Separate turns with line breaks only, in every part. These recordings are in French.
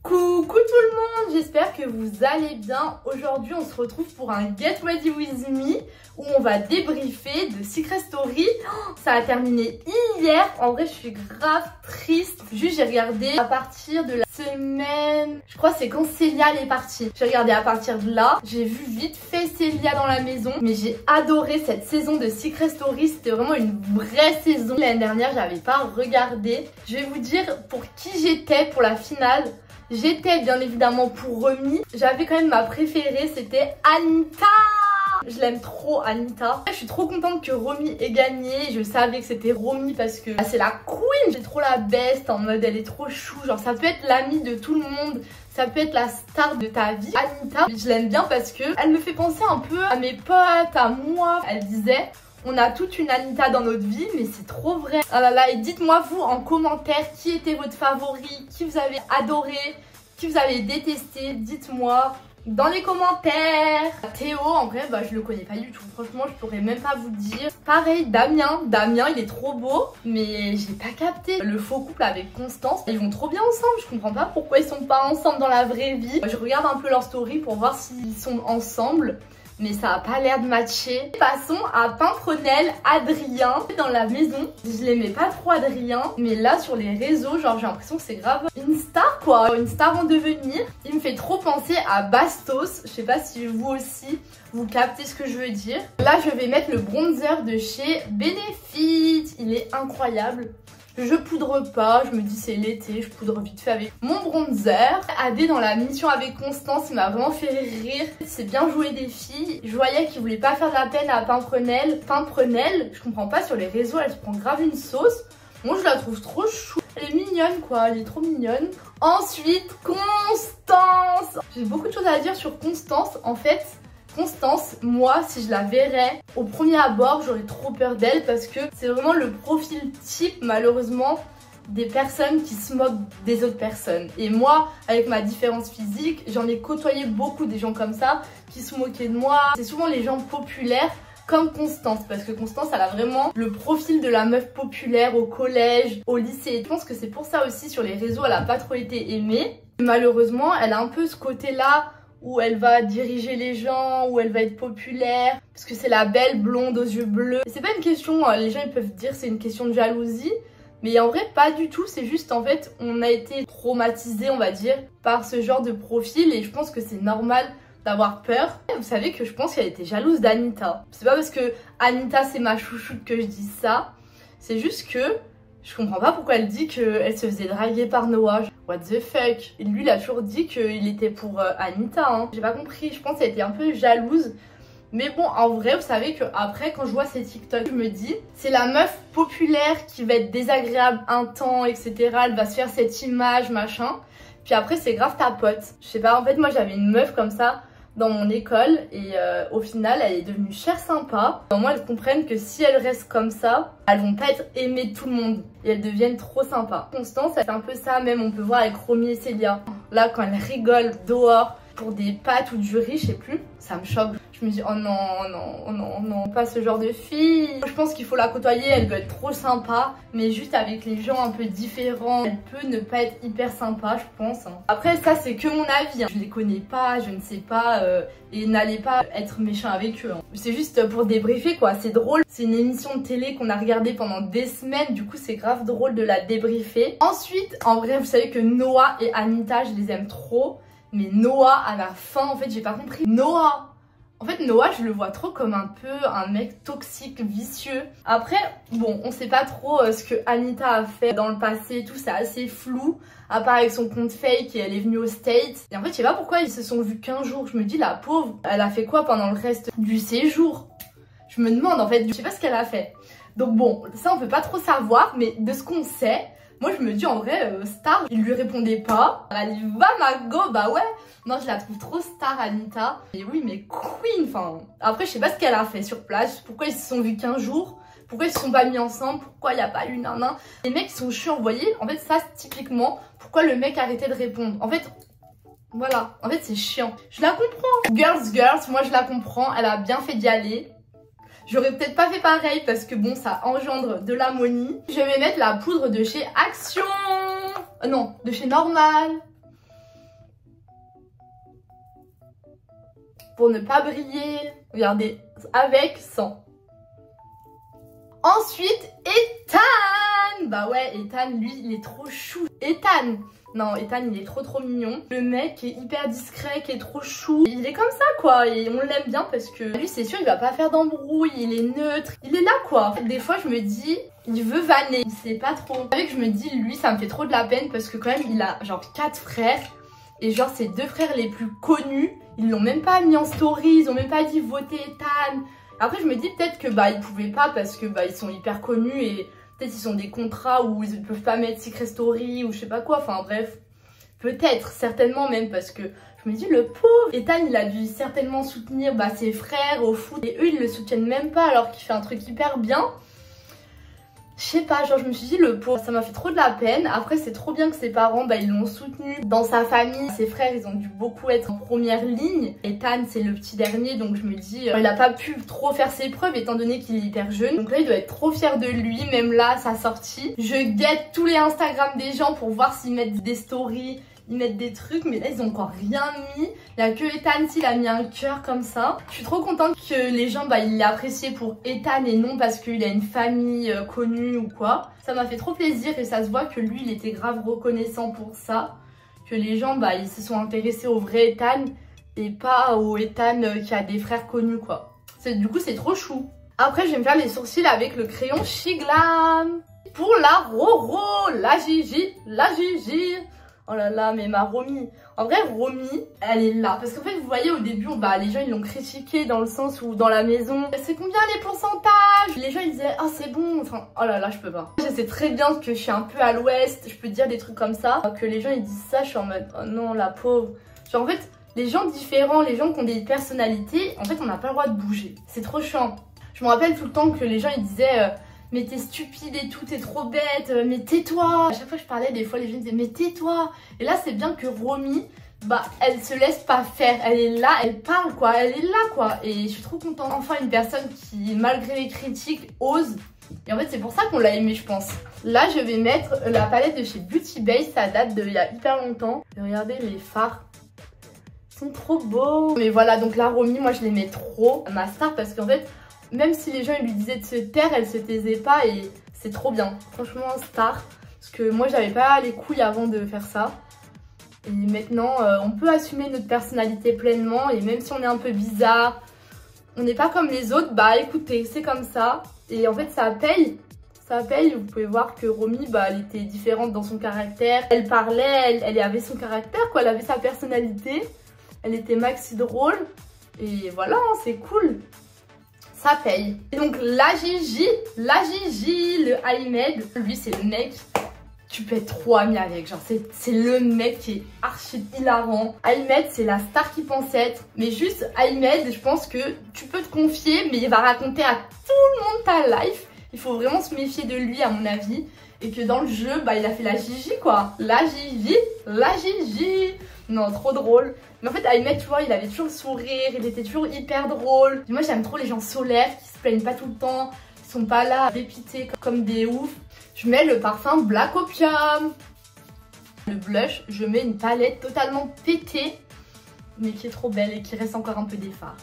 Coucou tout le monde, j'espère que vous allez bien. Aujourd'hui on se retrouve pour un Get Ready With Me où on va débriefer de Secret Story. Ça a terminé hier, en vrai je suis grave triste. Juste j'ai regardé à partir de la semaine, je crois c'est quand Célia est partie. J'ai regardé à partir de là, j'ai vu vite fait Célia dans la maison. Mais j'ai adoré cette saison de Secret Story, c'était vraiment une vraie saison. L'année dernière j'avais pas regardé. Je vais vous dire pour qui j'étais pour la finale. J'étais bien évidemment pour Romy. J'avais quand même ma préférée, c'était Anita. Je l'aime trop Anita. Je suis trop contente que Romy ait gagné. Je savais que c'était Romy parce que c'est la queen. J'ai trop la best en mode elle est trop chou. Genre ça peut être l'amie de tout le monde. Ça peut être la star de ta vie. Anita, je l'aime bien parce que elle me fait penser un peu à mes potes, à moi. Elle disait... On a toute une Anita dans notre vie, mais c'est trop vrai. Ah là là, et dites-moi vous en commentaire qui était votre favori, qui vous avez adoré, qui vous avez détesté. Dites-moi dans les commentaires. Théo, en vrai, bah je le connais pas du tout. Franchement, je pourrais même pas vous dire. Pareil, Damien, il est trop beau, mais j'ai pas capté le faux couple avec Constance. Ils vont trop bien ensemble. Je comprends pas pourquoi ils sont pas ensemble dans la vraie vie. Je regarde un peu leur story pour voir s'ils sont ensemble. Mais ça a pas l'air de matcher. Passons à Pimprenel, Adrien. Dans la maison, je l'aimais pas trop Adrien. Mais là sur les réseaux, genre j'ai l'impression que c'est grave une star quoi. Une star en devenir. Il me fait trop penser à Bastos. Je sais pas si vous aussi vous captez ce que je veux dire. Là je vais mettre le bronzer de chez Benefit. Il est incroyable. Je poudre pas, je me dis c'est l'été, je poudre vite fait avec mon bronzer. Adé dans la mission avec Constance, il m'a vraiment fait rire. C'est bien joué des filles. Je voyais qu'il voulait pas faire de la peine à Pimprenel. Pimprenel, je comprends pas, sur les réseaux, elle se prend grave une sauce. Moi je la trouve trop chou. Elle est mignonne quoi, elle est trop mignonne. Ensuite, Constance. J'ai beaucoup de choses à dire sur Constance en fait. Constance, moi, si je la verrais au premier abord, j'aurais trop peur d'elle parce que c'est vraiment le profil type, malheureusement, des personnes qui se moquent des autres personnes. Et moi, avec ma différence physique, j'en ai côtoyé beaucoup des gens comme ça qui se moquaient de moi. C'est souvent les gens populaires comme Constance, parce que Constance, elle a vraiment le profil de la meuf populaire au collège, au lycée. Je pense que c'est pour ça aussi, sur les réseaux, elle a pas trop été aimée. Malheureusement, elle a un peu ce côté-là où elle va diriger les gens, où elle va être populaire, parce que c'est la belle blonde aux yeux bleus. C'est pas une question, les gens ils peuvent dire c'est une question de jalousie, mais en vrai pas du tout, c'est juste en fait on a été traumatisé on va dire par ce genre de profil et je pense que c'est normal d'avoir peur. Vous savez que je pense qu'elle était jalouse d'Anita. C'est pas parce que Anita c'est ma chouchoute que je dis ça, c'est juste que je comprends pas pourquoi elle dit qu'elle se faisait draguer par Noah. What the fuck? Et lui, il a toujours dit qu'il était pour Anita. Hein. J'ai pas compris. Je pense qu'elle était un peu jalouse. Mais bon, en vrai, vous savez que après, quand je vois ces TikTok, je me dis, c'est la meuf populaire qui va être désagréable un temps, etc. Elle va se faire cette image, machin. Puis après, c'est grave ta pote. Je sais pas, en fait, moi, j'avais une meuf comme ça dans mon école et au final elle est devenue chère sympa. Au moins elles comprennent que si elles restent comme ça, elles vont pas être aimées de tout le monde et elles deviennent trop sympas. Constance, c'est un peu ça même, on peut voir avec Romy et Célia. Là quand elles rigolent dehors pour des pâtes ou du riz, je sais plus, ça me choque. Je me dis oh non, non, non, non, pas ce genre de fille. Je pense qu'il faut la côtoyer, elle doit être trop sympa, mais juste avec les gens un peu différents, elle peut ne pas être hyper sympa, je pense. Après ça c'est que mon avis, hein. Je les connais pas, je ne sais pas, et n'allez pas être méchant avec eux. Hein. C'est juste pour débriefer quoi, c'est drôle. C'est une émission de télé qu'on a regardée pendant des semaines, du coup c'est grave drôle de la débriefer. Ensuite, en vrai vous savez que Noah et Anita, je les aime trop. Mais Noah, à la fin, en fait, j'ai pas compris. Noah! En fait, Noah, je le vois trop comme un peu un mec toxique, vicieux. Après, bon, on sait pas trop ce que Anita a fait dans le passé et tout, c'est assez flou. À part avec son compte fake et elle est venue aux States. Et en fait, je sais pas pourquoi ils se sont vus qu'un jour. Je me dis, la pauvre, elle a fait quoi pendant le reste du séjour? Je me demande, en fait, je sais pas ce qu'elle a fait. Donc bon, ça, on peut pas trop savoir, mais de ce qu'on sait... Moi je me dis en vrai, star, il lui répondait pas. Elle dit va ma go, bah ouais. Non je la trouve trop star Anita. Et oui mais queen, enfin. Après je sais pas ce qu'elle a fait sur place, pourquoi ils se sont vus qu'un jour, pourquoi ils se sont pas mis ensemble, pourquoi il n'y a pas eu nanan. Les mecs ils sont chiants, vous voyez. En fait ça typiquement, pourquoi le mec arrêtait de répondre. En fait, voilà, en fait c'est chiant. Je la comprends. Girls, moi je la comprends, elle a bien fait d'y aller. J'aurais peut-être pas fait pareil parce que bon, ça engendre de l'ammonie. Je vais mettre la poudre de chez Action. Non, de chez Normal. pour ne pas briller. Regardez, avec, sans. Ensuite, Ethan. Bah ouais, Ethan, lui, il est trop chou. Ethan. Non, Ethan, il est trop mignon. Le mec qui est hyper discret, qui est trop chou. Il est comme ça, quoi. Et on l'aime bien parce que lui, c'est sûr, il va pas faire d'embrouille. Il est neutre. Il est là, quoi. Des fois, je me dis, il veut vanner. Il sait pas trop. Avec, je me dis, lui, ça me fait trop de la peine parce que quand même, il a genre 4 frères. Et genre, ses 2 frères les plus connus, ils l'ont même pas mis en story. Ils ont même pas dit voter Ethan. Après, je me dis peut-être que bah, ils pouvaient pas parce que bah, ils sont hyper connus et peut-être ils ont des contrats où ils ne peuvent pas mettre Secret Story ou je sais pas quoi. Enfin bref, peut-être, certainement même parce que je me dis le pauvre Ethan, il a dû certainement soutenir bah, ses frères au foot et eux ils le soutiennent même pas alors qu'il fait un truc hyper bien. Je sais pas, genre je me suis dit le pauvre, ça m'a fait trop de la peine. Après c'est trop bien que ses parents bah, ils l'ont soutenu. Dans sa famille, ses frères ils ont dû beaucoup être en première ligne. Ethan c'est le petit dernier donc je me dis il a pas pu trop faire ses preuves étant donné qu'il est hyper jeune. Donc là il doit être trop fier de lui, même là sa sortie. Je guette tous les Instagram des gens pour voir s'ils mettent des stories. Ils mettent des trucs, mais là ils ont encore rien mis. Il n'y a que Ethan, il a mis un cœur comme ça. Je suis trop contente que les gens bah, ils l'aient apprécié pour Ethan et non parce qu'il a une famille connue ou quoi. Ça m'a fait trop plaisir et ça se voit que lui il était grave reconnaissant pour ça. Que les gens bah, ils se sont intéressés au vrai Ethan et pas au Ethan qui a des frères connus quoi. Du coup c'est trop chou. Après je vais me faire les sourcils avec le crayon Shiglam. Pour la Roro, la Gigi, la Gigi. Oh là là, mais ma Romy. En vrai, Romy, elle est là. Parce qu'en fait, vous voyez, au début, bah, les gens, ils l'ont critiqué dans le sens où, dans la maison, c'est combien les pourcentages? Les gens, ils disaient, ah, c'est bon. Enfin, oh là là, je peux pas. Je sais très bien que je suis un peu à l'ouest. Je peux dire des trucs comme ça. Que les gens, ils disent ça, je suis en mode, oh non, la pauvre. Genre, en fait, les gens différents, les gens qui ont des personnalités, en fait, on n'a pas le droit de bouger. C'est trop chiant. Je me rappelle tout le temps que les gens, ils disaient... mais t'es stupide et tout, t'es trop bête, mais tais-toi. À chaque fois que je parlais, des fois les gens disaient mais tais-toi. Et là c'est bien que Romy, bah elle se laisse pas faire, elle est là, elle parle quoi, elle est là quoi. Et je suis trop contente. Enfin une personne qui malgré les critiques ose. Et en fait c'est pour ça qu'on l'a aimé je pense. Là je vais mettre la palette de chez Beauty Bay, ça date d'il y a hyper longtemps. Et regardez les fards. Ils sont trop beaux. Mais voilà donc la Romy, moi je l'aimais trop, ma star parce qu'en fait... même si les gens ils lui disaient de se taire, elle se taisait pas et c'est trop bien. Franchement, star. Parce que moi, j'avais pas les couilles avant de faire ça. Et maintenant, on peut assumer notre personnalité pleinement. Et même si on est un peu bizarre, on n'est pas comme les autres, bah écoutez, c'est comme ça. Et en fait, ça paye. Ça paye. Vous pouvez voir que Romy, bah, elle était différente dans son caractère. Elle parlait, elle avait son caractère, quoi. Elle avait sa personnalité. Elle était maxi drôle. Et voilà, hein, c'est cool. Ça paye. Et donc la Gigi, le Ahmed, lui c'est le mec, tu peux être trop ami avec, genre c'est le mec qui est archi hilarant. Ahmed c'est la star qu'il pense être, mais juste Ahmed je pense que tu peux te confier mais il va raconter à tout le monde ta life. Il faut vraiment se méfier de lui à mon avis. Et que dans le jeu, bah il a fait la Gigi quoi. La Gigi. Non, trop drôle. Mais en fait, Ahmed, tu vois, il avait toujours le sourire, il était toujours hyper drôle. Et moi, j'aime trop les gens solaires qui se plaignent pas tout le temps, qui sont pas là à répéter comme des oufs. Je mets le parfum Black Opium. Le blush, je mets une palette totalement pétée, mais qui est trop belle et qui reste encore un peu des fards.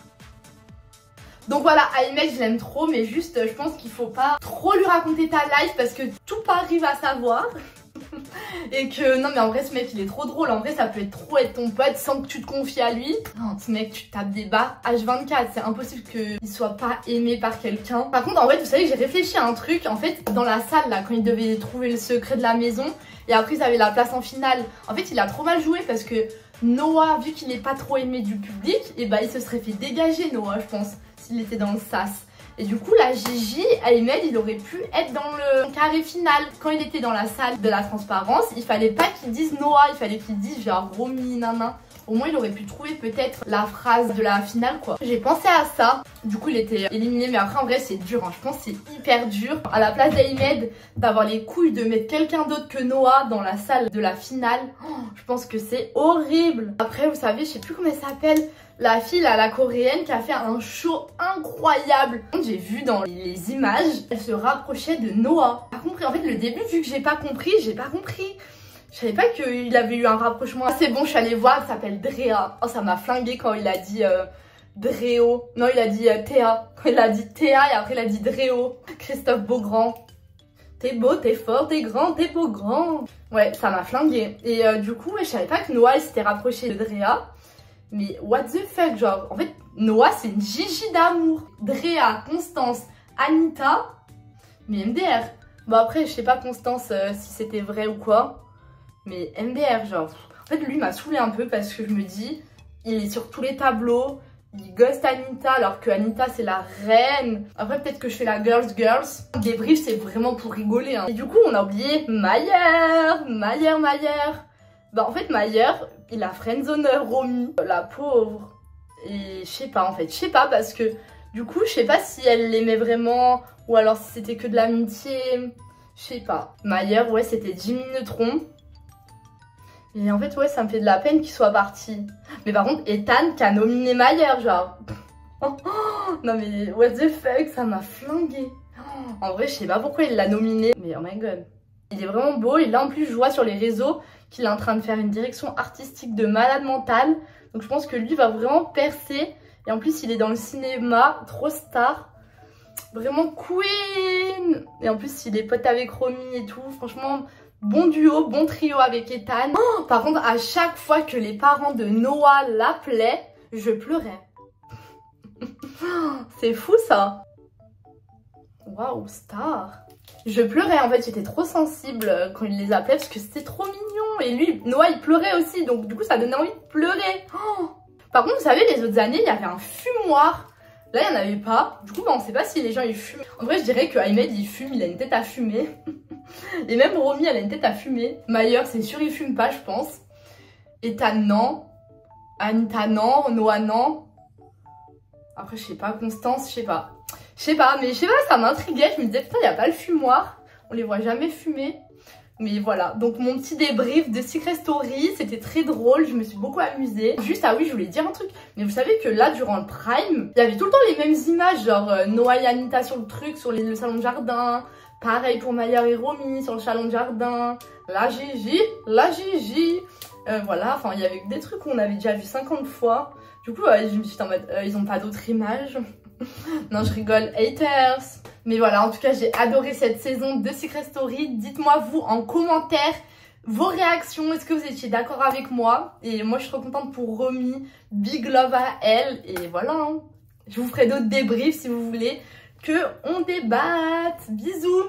Donc voilà, Ahmed, je l'aime trop, mais juste, je pense qu'il faut pas trop lui raconter ta life parce que tout Paris va savoir. Et que non mais en vrai ce mec il est trop drôle. En vrai ça peut être trop être ton pote sans que tu te confies à lui. Non, ce mec tu tapes des barres H24. C'est impossible qu'il soit pas aimé par quelqu'un. Par contre en fait vous savez que j'ai réfléchi à un truc. En fait dans la salle là quand il devait trouver le secret de la maison et après ils avaient la place en finale. En fait il a trop mal joué parce que Noah, vu qu'il n'est pas trop aimé du public, et bah il se serait fait dégager Noah je pense s'il était dans le sas. Et du coup, la Gigi, Ahmed, il aurait pu être dans le carré final. Quand il était dans la salle de la transparence, il fallait pas qu'il dise Noah, il fallait qu'il dise genre Romy, nana. Au moins, il aurait pu trouver peut-être la phrase de la finale, quoi. J'ai pensé à ça. Du coup, il était éliminé, mais après, en vrai, c'est dur. Hein. Je pense que c'est hyper dur. À la place d'Ahmed, d'avoir les couilles de mettre quelqu'un d'autre que Noah dans la salle de la finale. Oh, je pense que c'est horrible. Après, vous savez, je sais plus comment elle s'appelle. La fille, là, la coréenne, qui a fait un show incroyable. J'ai vu dans les images, elle se rapprochait de Noah. J'ai pas compris. En fait, le début, vu que j'ai pas compris. Je savais pas qu'il avait eu un rapprochement. C'est bon, je suis allée voir, elle s'appelle Drea. Oh, ça m'a flingué quand il a dit Dréo. Non, il a dit Théa. Il a dit Théa et après il a dit Dréo. Christophe Beaugrand. T'es beau, t'es fort, t'es grand, t'es beau grand. Ouais, ça m'a flingué. Et du coup, ouais, je savais pas que Noah s'était rapproché de Drea. Mais what the fuck, genre, en fait, Noah, c'est une Gigi d'amour. Drea, Constance, Anita, mais MDR. Bon, après, je sais pas, Constance, si c'était vrai ou quoi. Mais MDR, genre. En fait, lui m'a saoulé un peu parce que je me dis, il est sur tous les tableaux. Il ghost Anita alors que Anita c'est la reine. Après peut-être que je fais la girls. Débrief c'est vraiment pour rigoler hein. Et du coup on a oublié Mayer. Bah en fait Mayer il a friendzone Romy. La pauvre. Et je sais pas en fait. Je sais pas parce que du coup je sais pas si elle l'aimait vraiment ou alors si c'était que de l'amitié. Je sais pas. Mayer ouais c'était Jimmy Neutron. Et en fait, ouais, ça me fait de la peine qu'il soit parti. Mais par contre, Ethan qui a nominé Mayer, genre. Non mais, what the fuck, ça m'a flingué. En vrai, je sais pas pourquoi il l'a nominé. Mais oh my god. Il est vraiment beau. Et là, en plus, je vois sur les réseaux qu'il est en train de faire une direction artistique de malade mental. Donc je pense que lui va vraiment percer. Et en plus, il est dans le cinéma, trop star. Vraiment queen. Et en plus, il est pote avec Romy et tout. Franchement... Bon duo, bon trio avec Ethan. Oh, par contre, à chaque fois que les parents de Noah l'appelaient, je pleurais. C'est fou ça. Waouh, star. Je pleurais en fait, j'étais trop sensible quand il les appelait parce que c'était trop mignon. Et lui, Noah, il pleurait aussi, donc du coup, ça donnait envie de pleurer. Oh. Par contre, vous savez, les autres années, il y avait un fumoir. Là, il n'y en avait pas. Du coup, bah, on ne sait pas si les gens ils fument. En vrai, je dirais que Ahmed, il fume, il a une tête à fumer. Et même Romy, elle a une tête à fumer. Mayer, c'est sûr, il fume pas, je pense. Ethan, non. Anita, non. Noah, non. Après, je sais pas. Constance, je sais pas. Je sais pas, mais je sais pas, ça m'intriguait. Je me disais, putain, il n'y a pas le fumoir. On les voit jamais fumer. Mais voilà, donc mon petit débrief de Secret Story, c'était très drôle, je me suis beaucoup amusée. Juste, ah oui, je voulais dire un truc, mais vous savez que là, durant le Prime, il y avait tout le temps les mêmes images, genre Noah et Anita sur le truc, sur le salon de jardin. Pareil pour Mayer et Romy sur le salon de jardin. La Gigi. Voilà, enfin, il y avait des trucs qu'on avait déjà vu 50 fois. Du coup, je me suis dit en mode, ils ont pas d'autres images. Non, je rigole, haters. Mais voilà, en tout cas, j'ai adoré cette saison de Secret Story. Dites-moi, vous, en commentaire, vos réactions. Est-ce que vous étiez d'accord avec moi? Et moi, je suis trop contente pour Romy. Big love à elle. Et voilà, hein. Je vous ferai d'autres débriefs si vous voulez que on débatte. Bisous!